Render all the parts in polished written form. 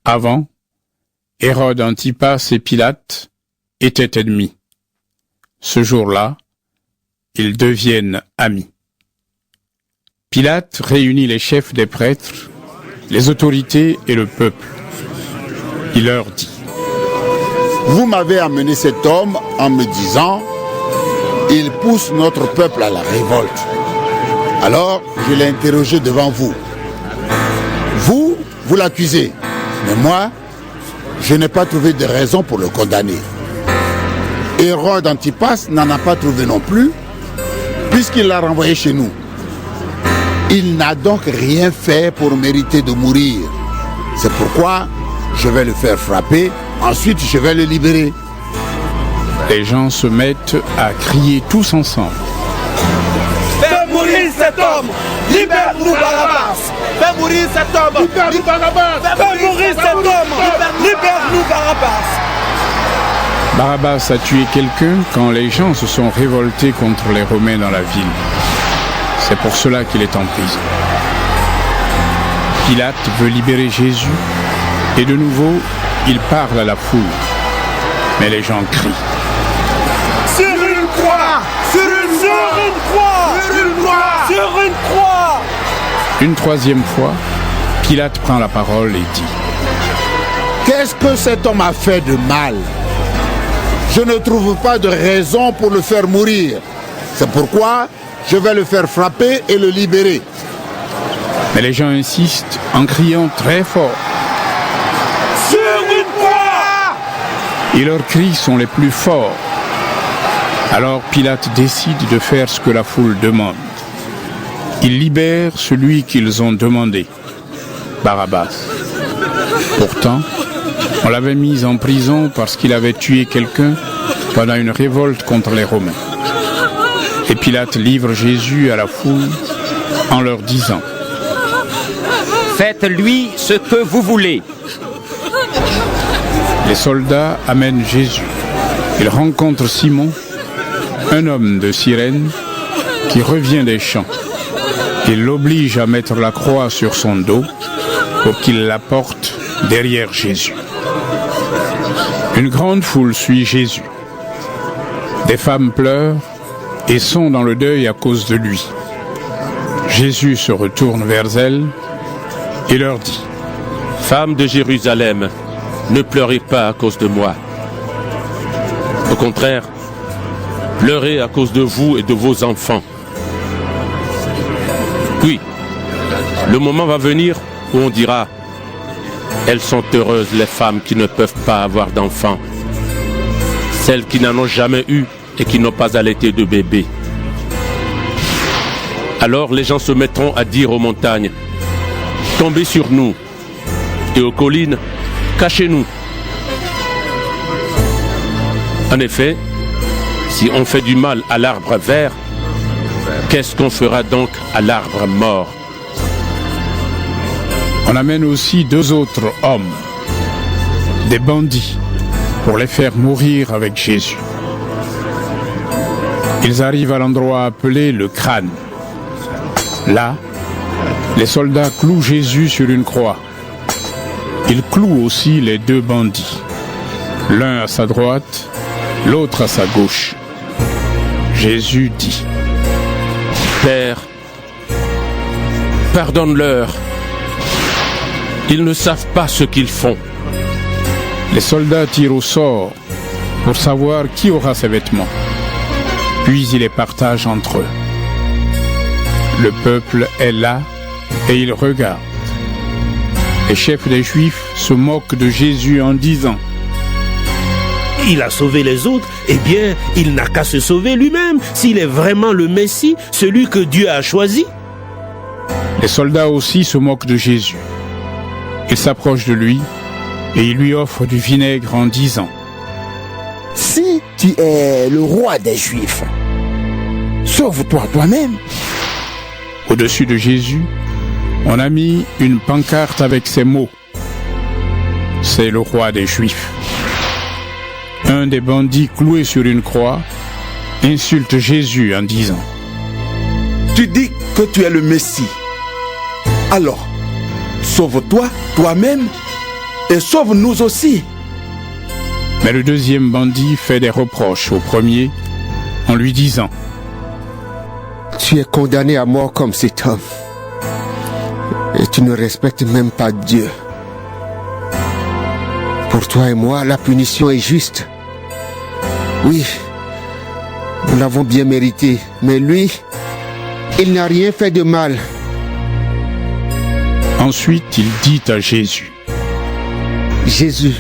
Avant, Hérode Antipas et Pilate étaient ennemis. Ce jour-là, ils deviennent amis. Pilate réunit les chefs des prêtres, les autorités et le peuple. Il leur dit: Vous m'avez amené cet homme en me disant: il pousse notre peuple à la révolte. Alors, je l'ai interrogé devant vous. Vous l'accusez, mais moi, je n'ai pas trouvé de raison pour le condamner. Hérode Antipas n'en a pas trouvé non plus, puisqu'il l'a renvoyé chez nous. Il n'a donc rien fait pour mériter de mourir. C'est pourquoi je vais le faire frapper, ensuite je vais le libérer. Les gens se mettent à crier tous ensemble: Fais mourir cet homme! Libère-nous Barabbas! Fais mourir cet homme! Libère-nous Barabbas! Fais mourir cet homme! Libère-nous Barabbas! Barabbas a tué quelqu'un quand les gens se sont révoltés contre les Romains dans la ville. C'est pour cela qu'il est en prison. Pilate veut libérer Jésus et de nouveau, il parle à la foule. Mais les gens crient: Sur une croix! Sur une croix! Sur une croix! Sur une croix! Une troisième fois, Pilate prend la parole et dit: Qu'est-ce que cet homme a fait de mal? Je ne trouve pas de raison pour le faire mourir. C'est pourquoi je vais le faire frapper et le libérer. Mais les gens insistent en criant très fort. Sur une croix! Et leurs cris sont les plus forts. Alors Pilate décide de faire ce que la foule demande. Il libère celui qu'ils ont demandé, Barabbas. Pourtant, on l'avait mis en prison parce qu'il avait tué quelqu'un pendant une révolte contre les Romains. Et Pilate livre Jésus à la foule en leur disant: Faites-lui ce que vous voulez. Les soldats amènent Jésus. Ils rencontrent Simon, un homme de Cyrène, qui revient des champs. Il l'oblige à mettre la croix sur son dos pour qu'il la porte derrière Jésus. Une grande foule suit Jésus. Des femmes pleurent et sont dans le deuil à cause de lui. Jésus se retourne vers elles et leur dit: Femmes de Jérusalem, ne pleurez pas à cause de moi. Au contraire, pleurez à cause de vous et de vos enfants. Oui, le moment va venir où on dira: elles sont heureuses les femmes qui ne peuvent pas avoir d'enfants, celles qui n'en ont jamais eu et qui n'ont pas allaité de bébé. Alors les gens se mettront à dire aux montagnes: tombez sur nous, et aux collines: cachez-nous. En effet, si on fait du mal à l'arbre vert, qu'est-ce qu'on fera donc à l'arbre mort? On amène aussi 2 autres hommes, des bandits, pour les faire mourir avec Jésus. Ils arrivent à l'endroit appelé le crâne. Là, les soldats clouent Jésus sur une croix. Ils clouent aussi les 2 bandits, l'un à sa droite, l'autre à sa gauche. Jésus dit: Père, pardonne-leur. Ils ne savent pas ce qu'ils font. Les soldats tirent au sort pour savoir qui aura ces vêtements. Puis ils les partagent entre eux. Le peuple est là et il regarde. Les chefs des Juifs se moquent de Jésus en disant: Il a sauvé les autres, eh bien, il n'a qu'à se sauver lui-même, s'il est vraiment le Messie, celui que Dieu a choisi. Les soldats aussi se moquent de Jésus. Ils s'approchent de lui et ils lui offrent du vinaigre en disant: Si tu es le roi des Juifs, sauve-toi toi-même. Au-dessus de Jésus, on a mis une pancarte avec ces mots: C'est le roi des Juifs. Un des bandits cloués sur une croix insulte Jésus en disant: Tu dis que tu es le Messie. Alors, sauve-toi toi-même et sauve-nous aussi. Mais le deuxième bandit fait des reproches au premier en lui disant: Tu es condamné à mort comme cet homme. Et tu ne respectes même pas Dieu. Pour toi et moi, la punition est juste. Oui, nous l'avons bien mérité. Mais lui, il n'a rien fait de mal. Ensuite, il dit à Jésus: Jésus,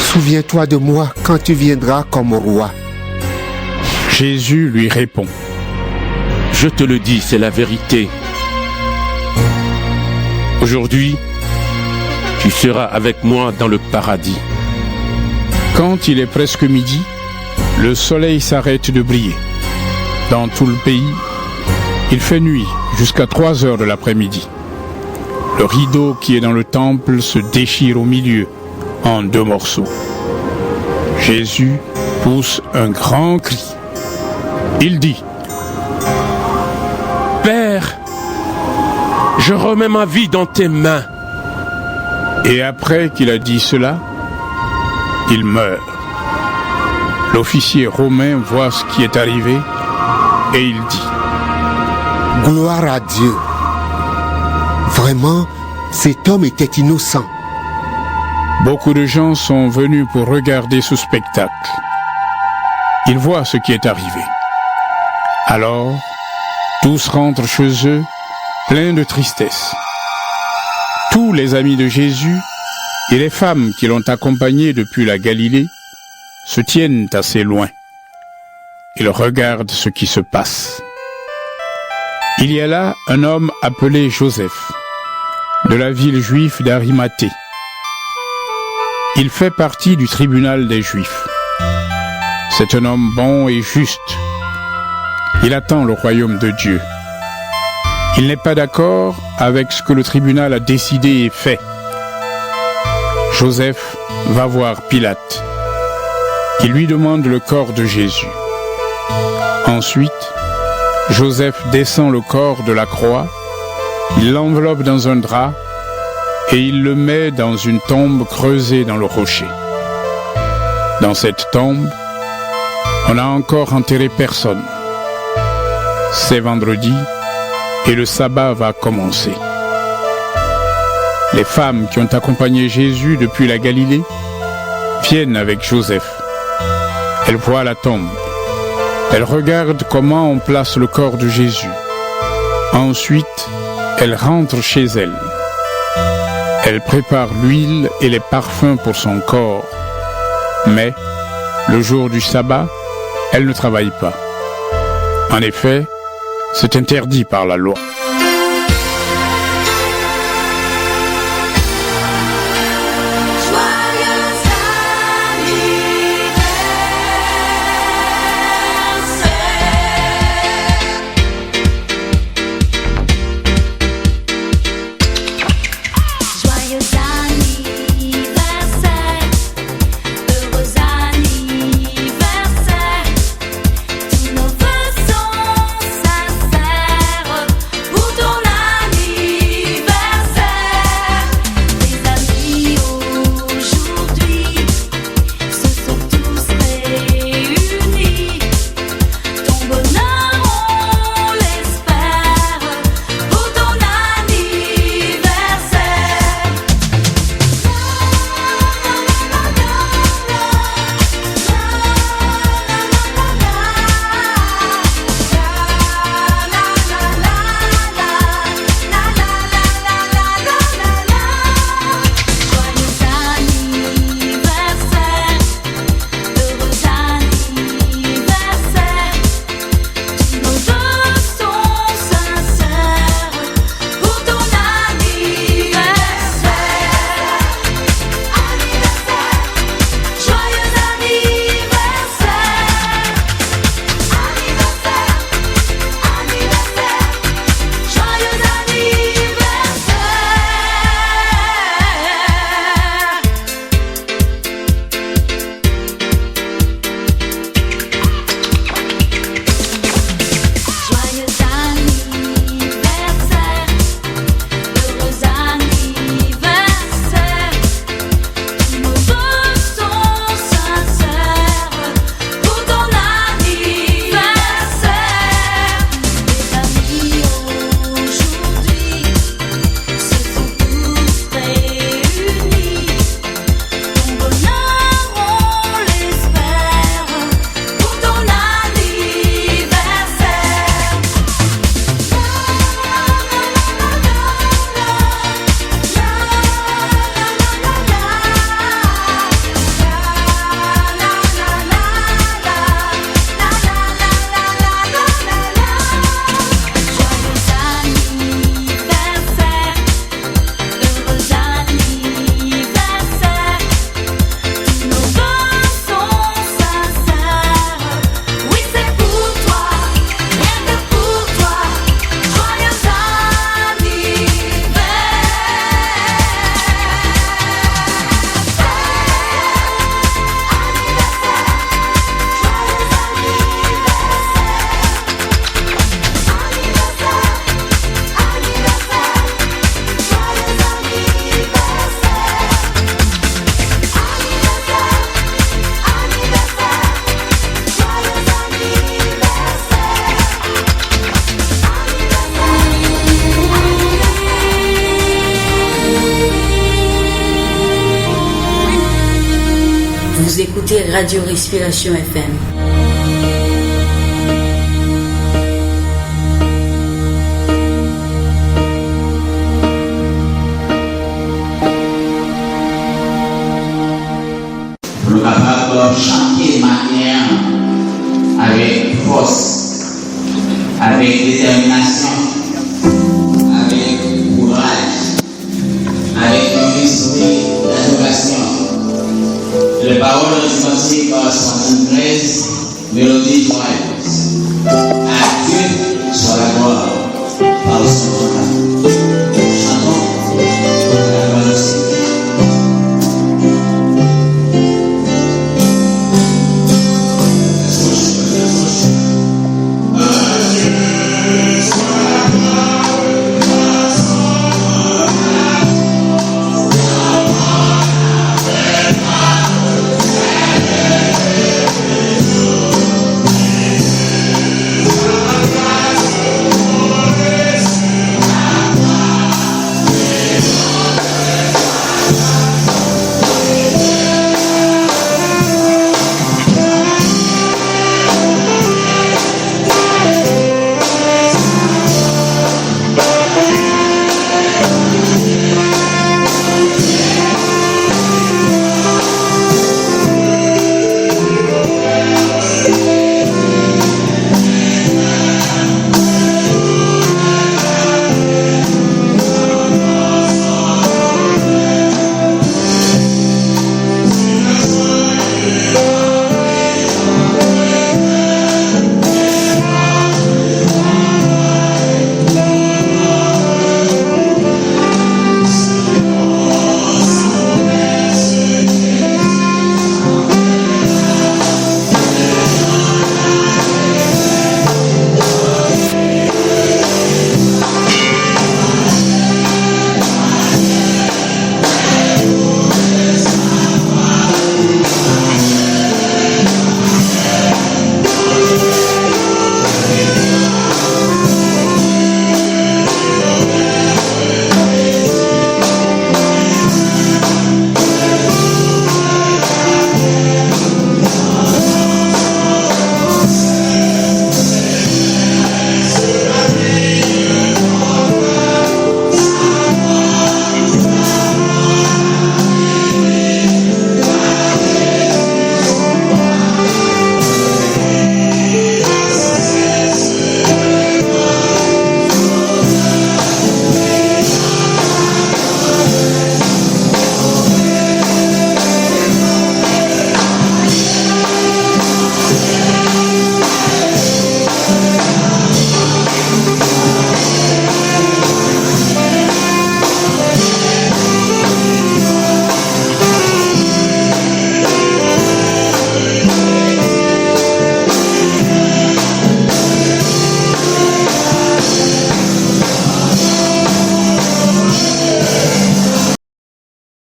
souviens-toi de moi quand tu viendras comme roi. Jésus lui répond: Je te le dis, c'est la vérité. Aujourd'hui, tu seras avec moi dans le paradis. Quand il est presque midi, le soleil s'arrête de briller. Dans tout le pays, il fait nuit jusqu'à 3 heures de l'après-midi. Le rideau qui est dans le temple se déchire au milieu en 2 morceaux. Jésus pousse un grand cri. Il dit: Père, je remets ma vie dans tes mains. Et après qu'il a dit cela, il meurt. L'officier romain voit ce qui est arrivé et il dit: Gloire à Dieu. Vraiment, cet homme était innocent. Beaucoup de gens sont venus pour regarder ce spectacle. Ils voient ce qui est arrivé. Alors, tous rentrent chez eux, pleins de tristesse. Tous les amis de Jésus et les femmes qui l'ont accompagné depuis la Galilée se tiennent assez loin. Ils regardent ce qui se passe. Il y a là un homme appelé Joseph, de la ville juive d'Arimathée. Il fait partie du tribunal des Juifs. C'est un homme bon et juste. Il attend le royaume de Dieu. Il n'est pas d'accord avec ce que le tribunal a décidé et fait. Joseph va voir Pilate. Il lui demande le corps de Jésus. Ensuite, Joseph descend le corps de la croix, il l'enveloppe dans un drap et il le met dans une tombe creusée dans le rocher. Dans cette tombe, on n'a encore enterré personne. C'est vendredi et le sabbat va commencer. Les femmes qui ont accompagné Jésus depuis la Galilée viennent avec Joseph. Elles voient la tombe. Elles regardent comment on place le corps de Jésus. Ensuite, elles rentrent chez elles. Elles préparent l'huile et les parfums pour son corps. Mais, le jour du sabbat, elles ne travaillent pas. En effet, c'est interdit par la loi. Pour Vous écoutez Radio Respiration FM. Nous sommes capables de chanter de manière avec force, avec détermination, avec courage, avec un esprit d'adoration. Les paroles du cantique 73, mélodie joyeuse.